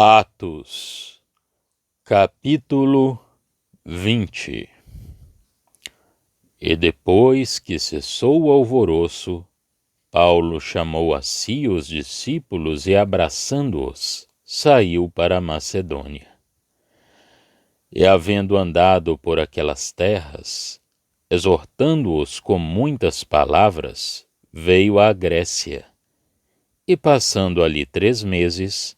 Atos, capítulo 20. E depois que cessou o alvoroço, Paulo chamou a si os discípulos e, abraçando-os, saiu para a Macedônia. E, havendo andado por aquelas terras, exortando-os com muitas palavras, veio à Grécia. E, passando ali 3 meses,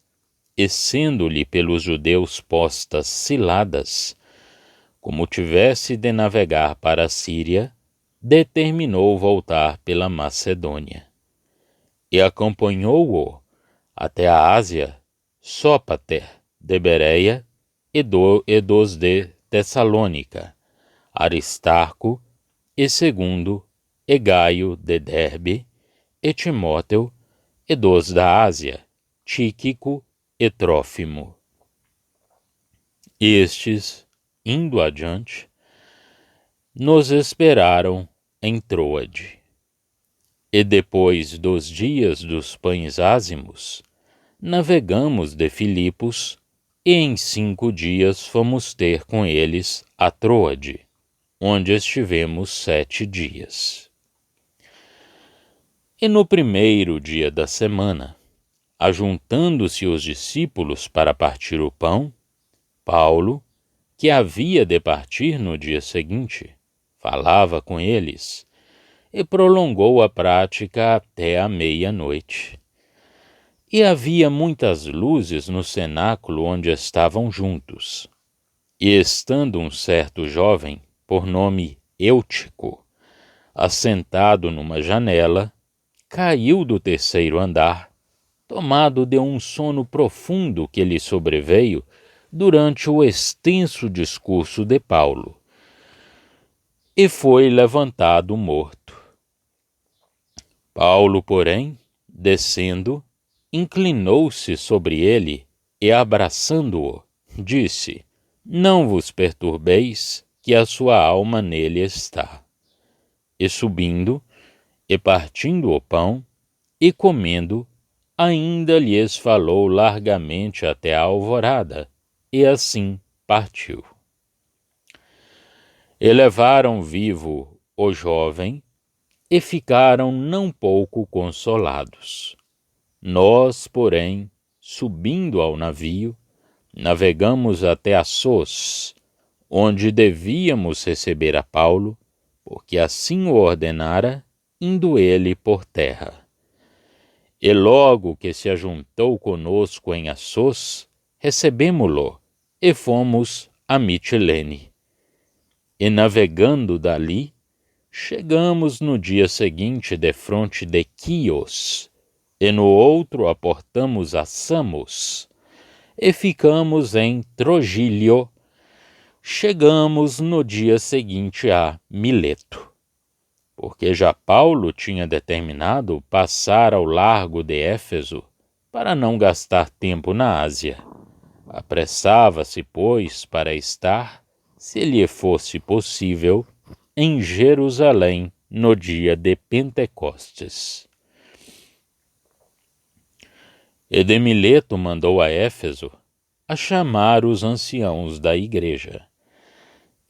e sendo-lhe pelos judeus postas ciladas, como tivesse de navegar para a Síria, determinou voltar pela Macedônia. E acompanhou-o até a Ásia Sópater de Bereia e dos de Tessalônica, Aristarco e Segundo, e Gaio de Derbe, e Timóteo, e dos da Ásia, Tíquico e Trófimo. Estes, indo adiante, nos esperaram em Troade. E depois dos dias dos pães ázimos, navegamos de Filipos, e em 5 dias fomos ter com eles a Troade, onde estivemos 7 dias. E no primeiro dia da semana, ajuntando-se os discípulos para partir o pão, Paulo, que havia de partir no dia seguinte, falava com eles, e prolongou a prática até a meia-noite. E havia muitas luzes no cenáculo onde estavam juntos. E estando um certo jovem, por nome Eutico, assentado numa janela, caiu do 3º andar, tomado de um sono profundo que lhe sobreveio durante o extenso discurso de Paulo, e foi levantado morto. Paulo, porém, descendo, inclinou-se sobre ele e, abraçando-o, disse: Não vos perturbeis, que a sua alma nele está. E subindo, e partindo o pão, e comendo, ainda lhes falou largamente até a alvorada, e assim partiu. E levaram vivo o jovem, e ficaram não pouco consolados. Nós, porém, subindo ao navio, navegamos até Assos, onde devíamos receber a Paulo, porque assim o ordenara, indo ele por terra. E logo que se ajuntou conosco em Assos, recebemo-lo, e fomos a Mitilene. E navegando dali, chegamos no dia seguinte defronte de Quios, e no outro aportamos a Samos, e ficamos em Trogílio. Chegamos no dia seguinte a Mileto, porque já Paulo tinha determinado passar ao largo de Éfeso, para não gastar tempo na Ásia. Apressava-se, pois, para estar, se lhe fosse possível, em Jerusalém no dia de Pentecostes. E de Mileto mandou a Éfeso a chamar os anciãos da igreja.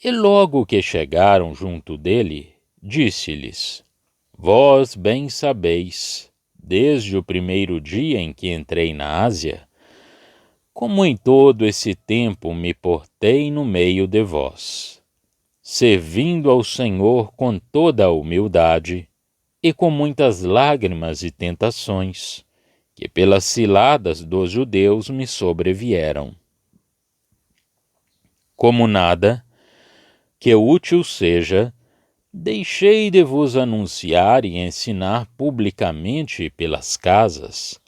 E logo que chegaram junto dele, disse-lhes: Vós bem sabeis, desde o primeiro dia em que entrei na Ásia, como em todo esse tempo me portei no meio de vós, servindo ao Senhor com toda a humildade e com muitas lágrimas e tentações, que pelas ciladas dos judeus me sobrevieram. Como nada que útil seja, deixei de vos anunciar e ensinar publicamente pelas casas,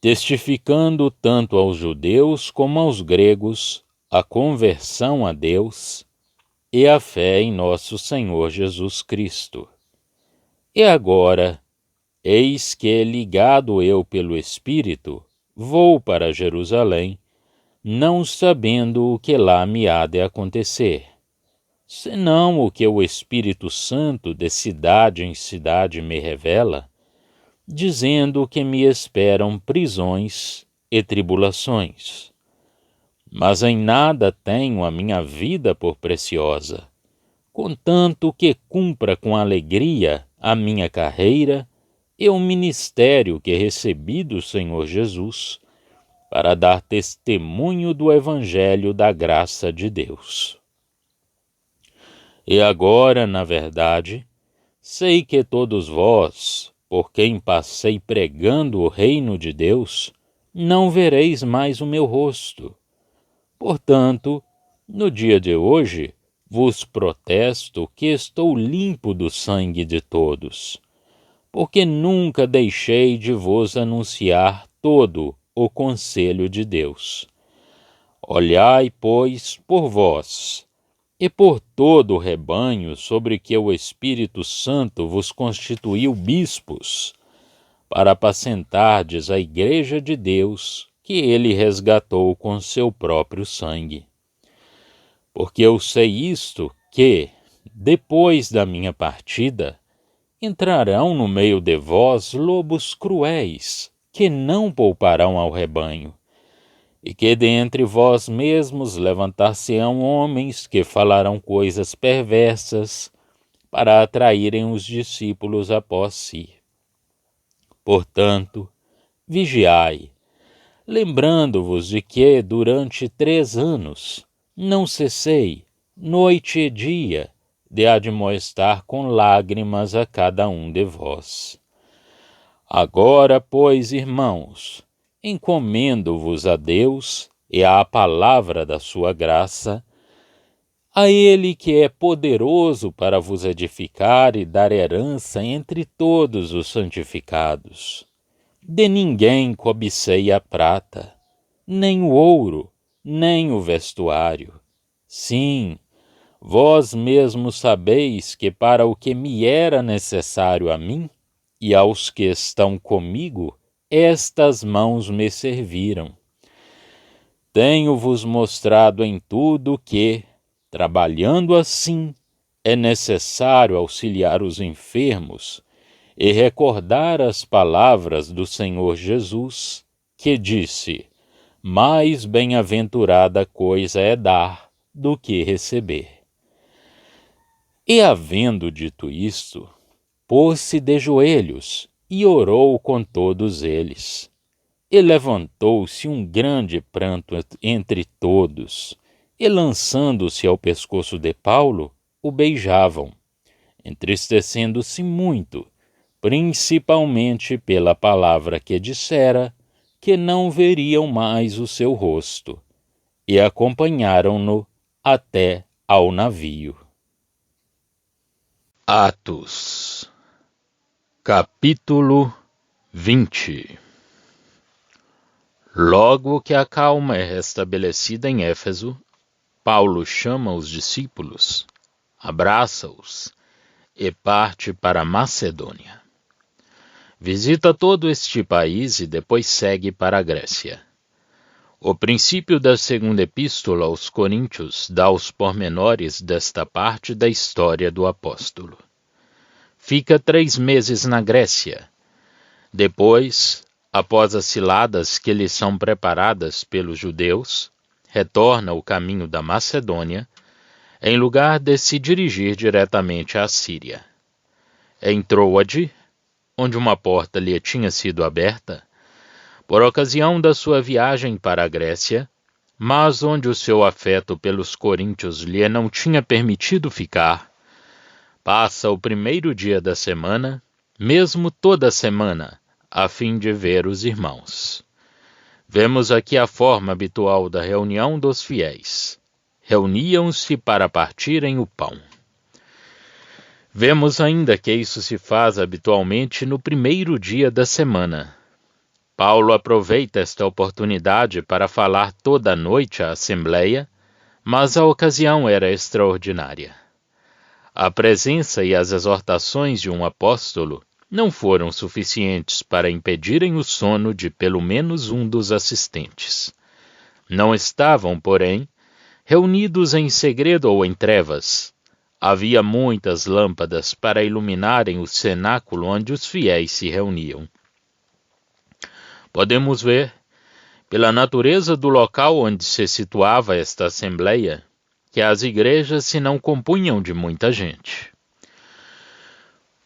testificando tanto aos judeus como aos gregos a conversão a Deus e a fé em nosso Senhor Jesus Cristo. E agora, eis que, ligado eu pelo Espírito, vou para Jerusalém, não sabendo o que lá me há de acontecer, senão o que o Espírito Santo de cidade em cidade me revela, dizendo que me esperam prisões e tribulações. Mas em nada tenho a minha vida por preciosa, contanto que cumpra com alegria a minha carreira e o ministério que recebi do Senhor Jesus, para dar testemunho do Evangelho da graça de Deus. E agora, na verdade, sei que todos vós, por quem passei pregando o reino de Deus, não vereis mais o meu rosto. Portanto, no dia de hoje, vos protesto que estou limpo do sangue de todos, porque nunca deixei de vos anunciar todo o conselho de Deus. Olhai, pois, por vós, e por todo o rebanho sobre que o Espírito Santo vos constituiu bispos, para apacentardes a igreja de Deus, que ele resgatou com seu próprio sangue. Porque eu sei isto, que, depois da minha partida, entrarão no meio de vós lobos cruéis, que não pouparão ao rebanho, e que dentre vós mesmos levantar-se-ão homens que falarão coisas perversas, para atraírem os discípulos após si. Portanto, vigiai, lembrando-vos de que, durante 3 anos, não cessei, noite e dia, de admoestar com lágrimas a cada um de vós. Agora, pois, irmãos, encomendo-vos a Deus e à palavra da sua graça, a Ele que é poderoso para vos edificar e dar herança entre todos os santificados. De ninguém cobicei a prata, nem o ouro, nem o vestuário. Sim, vós mesmos sabeis que para o que me era necessário a mim e aos que estão comigo, estas mãos me serviram. Tenho-vos mostrado em tudo que, trabalhando assim, é necessário auxiliar os enfermos e recordar as palavras do Senhor Jesus, que disse: mais bem-aventurada coisa é dar do que receber. E havendo dito isto, pôs-se de joelhos e orou com todos eles. E levantou-se um grande pranto entre todos, e lançando-se ao pescoço de Paulo, o beijavam, entristecendo-se muito, principalmente pela palavra que dissera, que não veriam mais o seu rosto, e acompanharam-no até ao navio. Atos, capítulo 20. Logo que a calma é restabelecida em Éfeso, Paulo chama os discípulos, abraça-os e parte para Macedônia. Visita todo este país e depois segue para a Grécia. O princípio da segunda epístola aos Coríntios dá os pormenores desta parte da história do apóstolo. Fica 3 meses na Grécia. Depois, após as ciladas que lhe são preparadas pelos judeus, retorna o caminho da Macedônia, em lugar de se dirigir diretamente à Síria. Em Troade, onde uma porta lhe tinha sido aberta, por ocasião da sua viagem para a Grécia, mas onde o seu afeto pelos coríntios lhe não tinha permitido ficar, passa o primeiro dia da semana, mesmo toda a semana, a fim de ver os irmãos. Vemos aqui a forma habitual da reunião dos fiéis. Reuniam-se para partirem o pão. Vemos ainda que isso se faz habitualmente no primeiro dia da semana. Paulo aproveita esta oportunidade para falar toda a noite à Assembleia, mas a ocasião era extraordinária. A presença e as exortações de um apóstolo não foram suficientes para impedirem o sono de pelo menos um dos assistentes. Não estavam, porém, reunidos em segredo ou em trevas. Havia muitas lâmpadas para iluminarem o cenáculo onde os fiéis se reuniam. Podemos ver, pela natureza do local onde se situava esta assembleia, que as igrejas se não compunham de muita gente.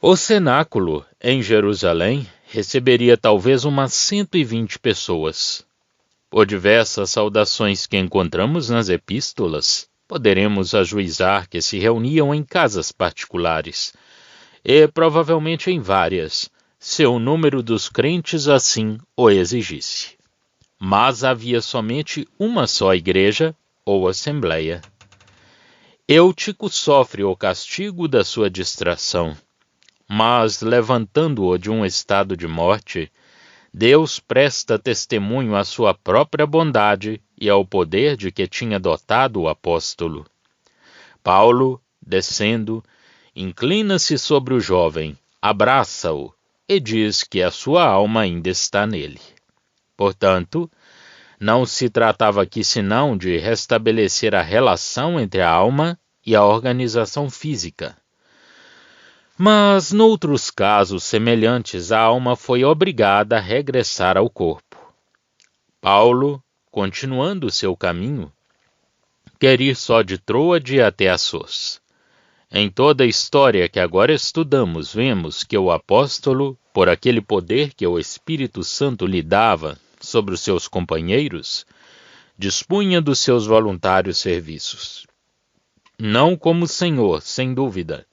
O cenáculo, em Jerusalém, receberia talvez umas 120 pessoas. Por diversas saudações que encontramos nas epístolas, poderemos ajuizar que se reuniam em casas particulares, e provavelmente em várias, se o número dos crentes assim o exigisse. Mas havia somente uma só igreja ou assembleia. Eutico sofre o castigo da sua distração, mas levantando-o de um estado de morte, Deus presta testemunho à sua própria bondade e ao poder de que tinha dotado o apóstolo. Paulo, descendo, inclina-se sobre o jovem, abraça-o e diz que a sua alma ainda está nele. Portanto, não se tratava aqui senão de restabelecer a relação entre a alma e a organização física. Mas, noutros casos semelhantes, a alma foi obrigada a regressar ao corpo. Paulo, continuando seu caminho, quer ir só de Troade até Assos. Em toda a história que agora estudamos, vemos que o apóstolo, por aquele poder que o Espírito Santo lhe dava sobre os seus companheiros, dispunha dos seus voluntários serviços. Não como Senhor, sem dúvida,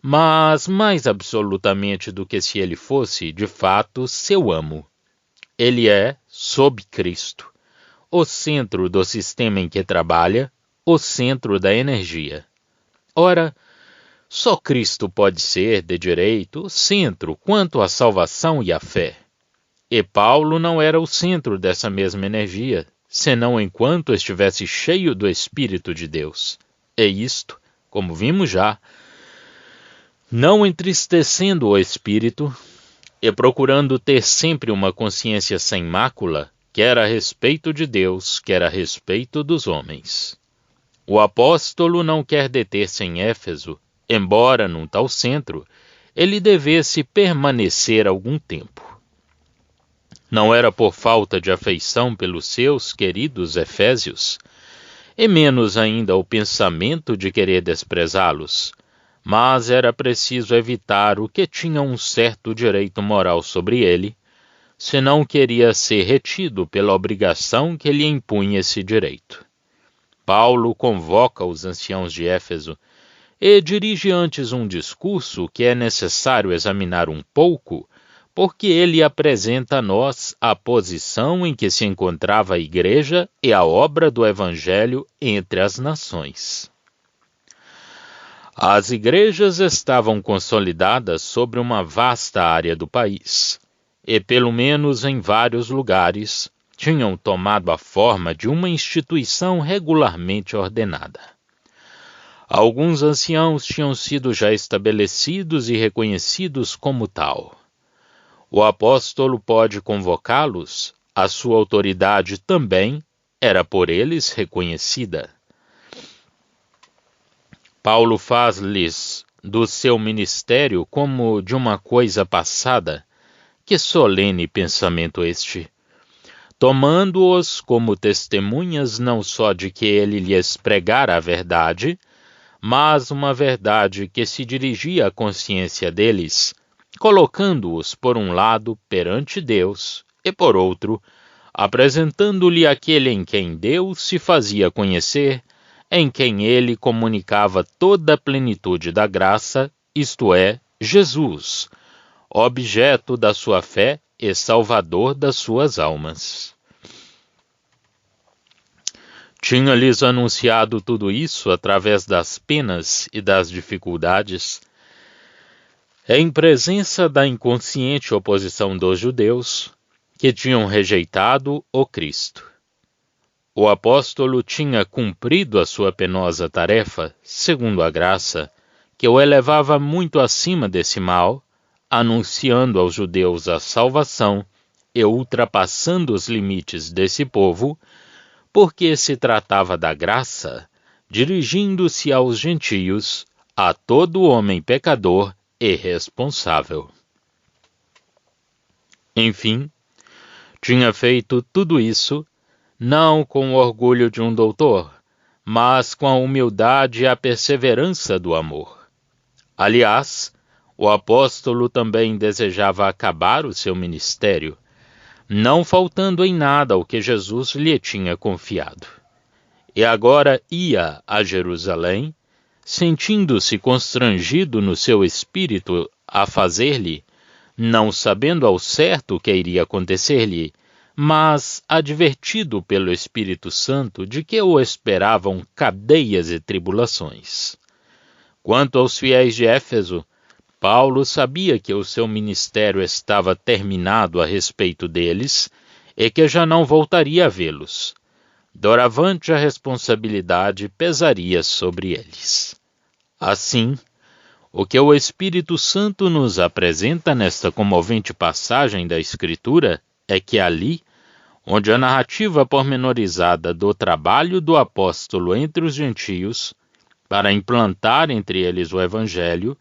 mas mais absolutamente do que se ele fosse, de fato, seu amo. Ele é, sob Cristo, o centro do sistema em que trabalha, o centro da energia. Ora, só Cristo pode ser, de direito, o centro quanto à salvação e à fé. E Paulo não era o centro dessa mesma energia, senão enquanto estivesse cheio do Espírito de Deus. E isto, como vimos já, não entristecendo o Espírito e procurando ter sempre uma consciência sem mácula, quer a respeito de Deus, quer a respeito dos homens. O apóstolo não quer deter-se em Éfeso, embora, num tal centro, ele devesse permanecer algum tempo. Não era por falta de afeição pelos seus queridos efésios, e menos ainda o pensamento de querer desprezá-los, mas era preciso evitar o que tinha um certo direito moral sobre ele, senão queria ser retido pela obrigação que lhe impunha esse direito. Paulo convoca os anciãos de Éfeso e dirige antes um discurso que é necessário examinar um pouco, porque ele apresenta a nós a posição em que se encontrava a igreja e a obra do evangelho entre as nações. As igrejas estavam consolidadas sobre uma vasta área do país, e pelo menos em vários lugares tinham tomado a forma de uma instituição regularmente ordenada. Alguns anciãos tinham sido já estabelecidos e reconhecidos como tal. O apóstolo pode convocá-los, a sua autoridade também era por eles reconhecida. Paulo faz-lhes do seu ministério como de uma coisa passada. Que solene pensamento este! Tomando-os como testemunhas não só de que ele lhes pregara a verdade, mas uma verdade que se dirigia à consciência deles, colocando-os por um lado perante Deus e por outro, apresentando-lhe aquele em quem Deus se fazia conhecer, em quem ele comunicava toda a plenitude da graça, isto é, Jesus, objeto da sua fé e salvador das suas almas. Tinha-lhes anunciado tudo isso através das penas e das dificuldades, em presença da inconsciente oposição dos judeus, que tinham rejeitado o Cristo. O apóstolo tinha cumprido a sua penosa tarefa, segundo a graça, que o elevava muito acima desse mal, anunciando aos judeus a salvação e ultrapassando os limites desse povo, porque se tratava da graça, dirigindo-se aos gentios, a todo homem pecador e responsável. Enfim, Tinha feito tudo isso não com o orgulho de um doutor, mas com a humildade e a perseverança do amor. Aliás, o apóstolo também desejava acabar o seu ministério, não faltando em nada ao que Jesus lhe tinha confiado. E agora ia a Jerusalém, sentindo-se constrangido no seu espírito a fazer-lhe, não sabendo ao certo o que iria acontecer-lhe, mas advertido pelo Espírito Santo de que o esperavam cadeias e tribulações. Quanto aos fiéis de Éfeso, Paulo sabia que o seu ministério estava terminado a respeito deles e que já não voltaria a vê-los. Doravante a responsabilidade pesaria sobre eles. Assim, o que o Espírito Santo nos apresenta nesta comovente passagem da Escritura é que ali, onde a narrativa pormenorizada do trabalho do apóstolo entre os gentios, para implantar entre eles o Evangelho,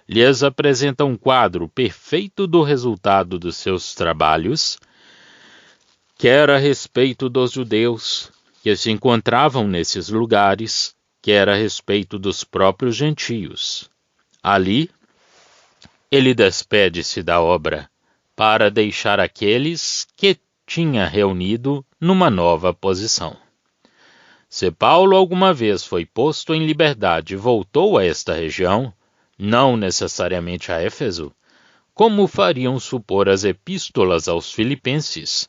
lhes apresenta um quadro perfeito do resultado dos seus trabalhos, quer a respeito dos judeus que se encontravam nesses lugares, quer a respeito dos próprios gentios. Ali, ele despede-se da obra para deixar aqueles que tinha reunido numa nova posição. Se Paulo alguma vez foi posto em liberdade e voltou a esta região, não necessariamente a Éfeso, como fariam supor as epístolas aos Filipenses,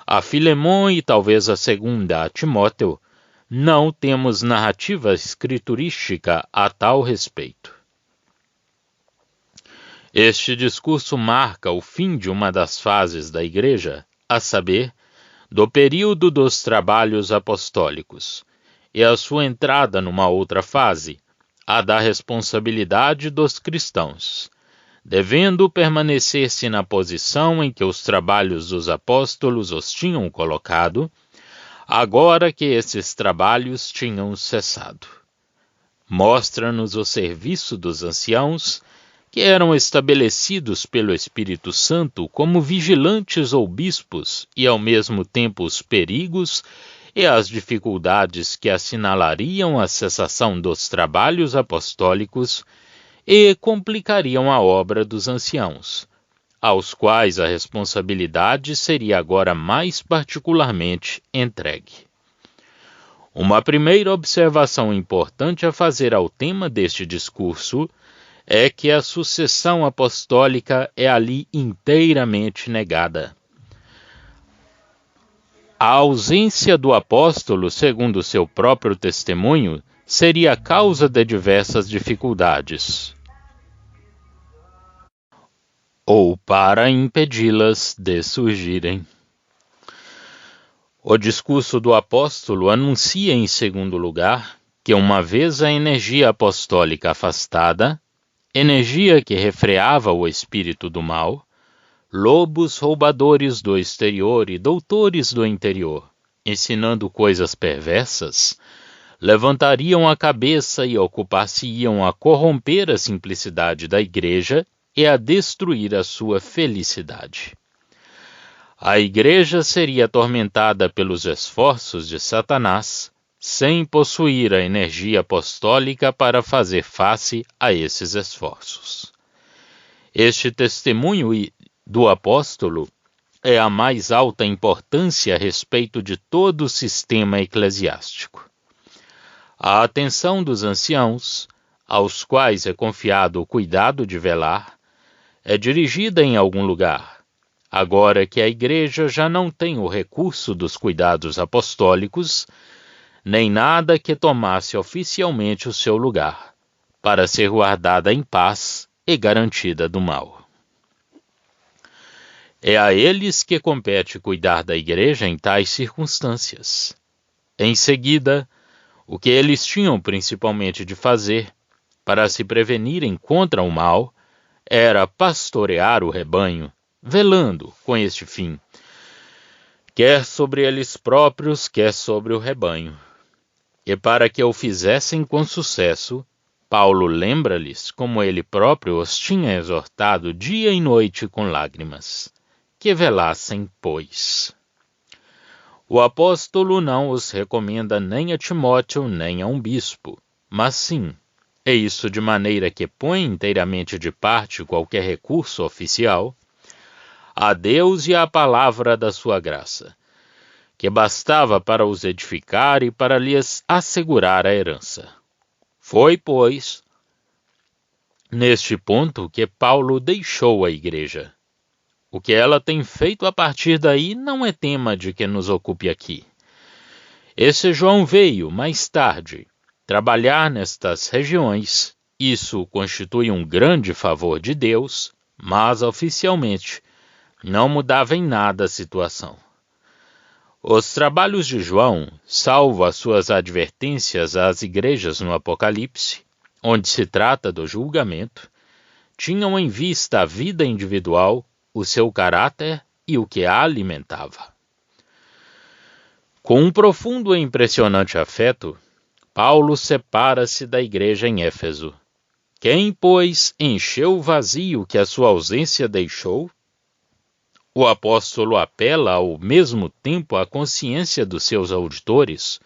a Filemon e talvez a segunda a Timóteo, não temos narrativa escriturística a tal respeito. Este discurso marca o fim de uma das fases da Igreja, a saber, do período dos trabalhos apostólicos, e a sua entrada numa outra fase, a da responsabilidade dos cristãos, devendo permanecer-se na posição em que os trabalhos dos apóstolos os tinham colocado, agora que esses trabalhos tinham cessado. Mostra-nos o serviço dos anciãos, que eram estabelecidos pelo Espírito Santo como vigilantes ou bispos, e ao mesmo tempo os perigos e as dificuldades que assinalariam a cessação dos trabalhos apostólicos e complicariam a obra dos anciãos, aos quais a responsabilidade seria agora mais particularmente entregue. Uma primeira observação importante a fazer ao tema deste discurso é que a sucessão apostólica é ali inteiramente negada. A ausência do apóstolo, segundo seu próprio testemunho, seria a causa de diversas dificuldades, ou para impedi-las de surgirem. O discurso do apóstolo anuncia, em segundo lugar, que uma vez a energia apostólica afastada, energia que refreava o espírito do mal, lobos roubadores do exterior e doutores do interior, ensinando coisas perversas, levantariam a cabeça e ocupar-se-iam a corromper a simplicidade da igreja e a destruir a sua felicidade. A igreja seria atormentada pelos esforços de Satanás, sem possuir a energia apostólica para fazer face a esses esforços. Este testemunho do apóstolo é a mais alta importância a respeito de todo o sistema eclesiástico. A atenção dos anciãos, aos quais é confiado o cuidado de velar, é dirigida em algum lugar, agora que a igreja já não tem o recurso dos cuidados apostólicos, nem nada que tomasse oficialmente o seu lugar, para ser guardada em paz e garantida do mal. É a eles que compete cuidar da igreja em tais circunstâncias. Em seguida, o que eles tinham principalmente de fazer, para se prevenirem contra o mal, era pastorear o rebanho, velando com este fim, quer sobre eles próprios, quer sobre o rebanho. E para que o fizessem com sucesso, Paulo lembra-lhes como ele próprio os tinha exortado dia e noite com lágrimas, que velassem, pois. O apóstolo não os recomenda nem a Timóteo nem a um bispo, mas sim, é isso de maneira que põe inteiramente de parte qualquer recurso oficial, a Deus e à palavra da sua graça, que bastava para os edificar e para lhes assegurar a herança. Foi, pois, neste ponto que Paulo deixou a igreja. O que ela tem feito a partir daí não é tema de que nos ocupe aqui. Esse João veio, mais tarde, trabalhar nestas regiões. Isso constitui um grande favor de Deus, mas oficialmente não mudava em nada a situação. Os trabalhos de João, salvo as suas advertências às igrejas no Apocalipse, onde se trata do julgamento, tinham em vista a vida individual, o seu caráter e o que a alimentava. Com um profundo e impressionante afeto, Paulo separa-se da igreja em Éfeso. Quem, pois, encheu o vazio que a sua ausência deixou? O apóstolo apela ao mesmo tempo à consciência dos seus auditores,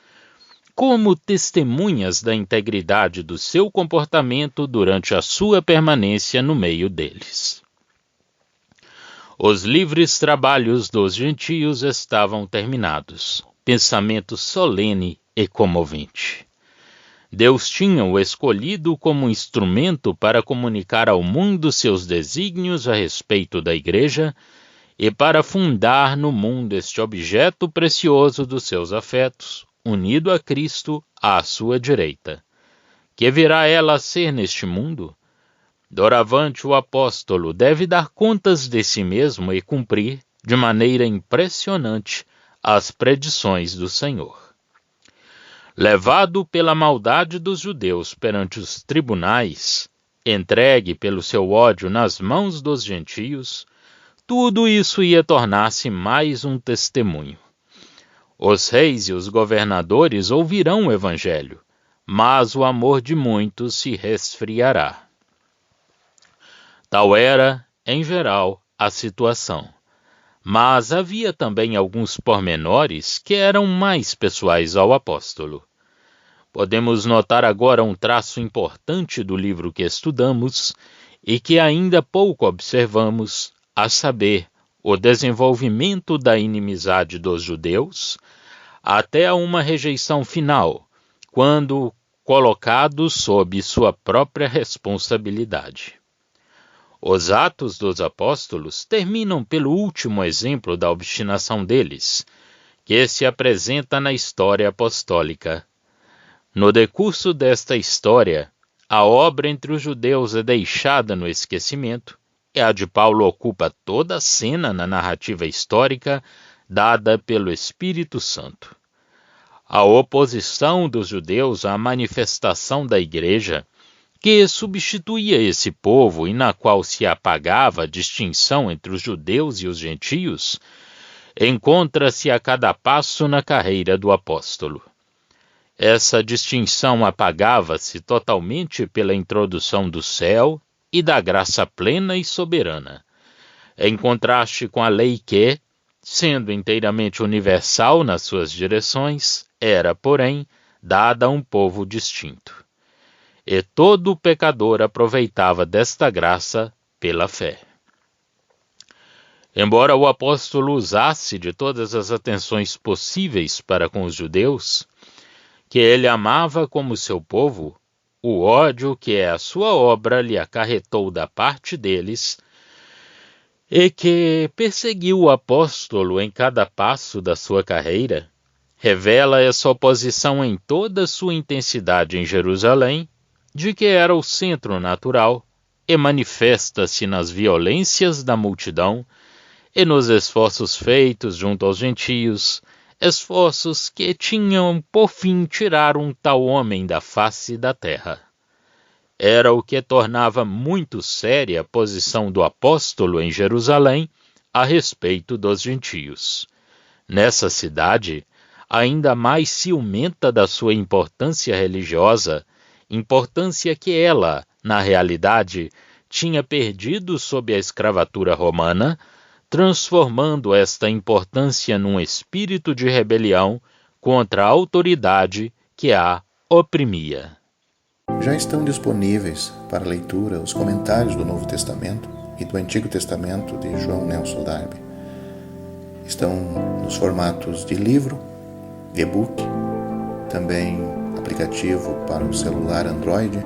como testemunhas da integridade do seu comportamento durante a sua permanência no meio deles. Os livres trabalhos dos gentios estavam terminados. Pensamento solene e comovente. Deus tinha-o escolhido como instrumento para comunicar ao mundo seus desígnios a respeito da igreja e para fundar no mundo este objeto precioso dos seus afetos, unido a Cristo à sua direita. Que virá ela a ser neste mundo? Doravante o apóstolo deve dar contas de si mesmo e cumprir, de maneira impressionante, as predições do Senhor. Levado pela maldade dos judeus perante os tribunais, entregue pelo seu ódio nas mãos dos gentios, tudo isso ia tornar-se mais um testemunho. Os reis e os governadores ouvirão o evangelho, mas o amor de muitos se resfriará. Tal era, em geral, a situação. Mas havia também alguns pormenores que eram mais pessoais ao apóstolo. Podemos notar agora um traço importante do livro que estudamos e que ainda pouco observamos, a saber, o desenvolvimento da inimizade dos judeus até uma rejeição final, quando colocados sob sua própria responsabilidade. Os Atos dos Apóstolos terminam pelo último exemplo da obstinação deles, que se apresenta na história apostólica. No decurso desta história, a obra entre os judeus é deixada no esquecimento, e a de Paulo ocupa toda a cena na narrativa histórica dada pelo Espírito Santo. A oposição dos judeus à manifestação da igreja, que substituía esse povo e na qual se apagava a distinção entre os judeus e os gentios, encontra-se a cada passo na carreira do apóstolo. Essa distinção apagava-se totalmente pela introdução do céu e da graça plena e soberana, em contraste com a lei que, sendo inteiramente universal nas suas direções, era, porém, dada a um povo distinto. E todo pecador aproveitava desta graça pela fé. Embora o apóstolo usasse de todas as atenções possíveis para com os judeus, que ele amava como seu povo, o ódio que é a sua obra lhe acarretou da parte deles, e que perseguiu o apóstolo em cada passo da sua carreira, revela essa oposição em toda sua intensidade em Jerusalém, de que era o centro natural, e manifesta-se nas violências da multidão e nos esforços feitos junto aos gentios, esforços que tinham por fim tirar um tal homem da face da terra. Era o que tornava muito séria a posição do apóstolo em Jerusalém a respeito dos gentios. Nessa cidade, ainda mais ciumenta da sua importância religiosa, importância que ela, na realidade, tinha perdido sob a escravatura romana, transformando esta importância num espírito de rebelião contra a autoridade que a oprimia. Já estão disponíveis para leitura os comentários do Novo Testamento e do Antigo Testamento de João Nelson Darby. Estão nos formatos de livro, e-book, também aplicativo para o celular Android.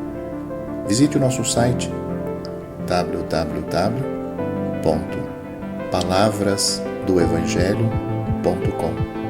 Visite o nosso site www.palavrasdoevangelho.com.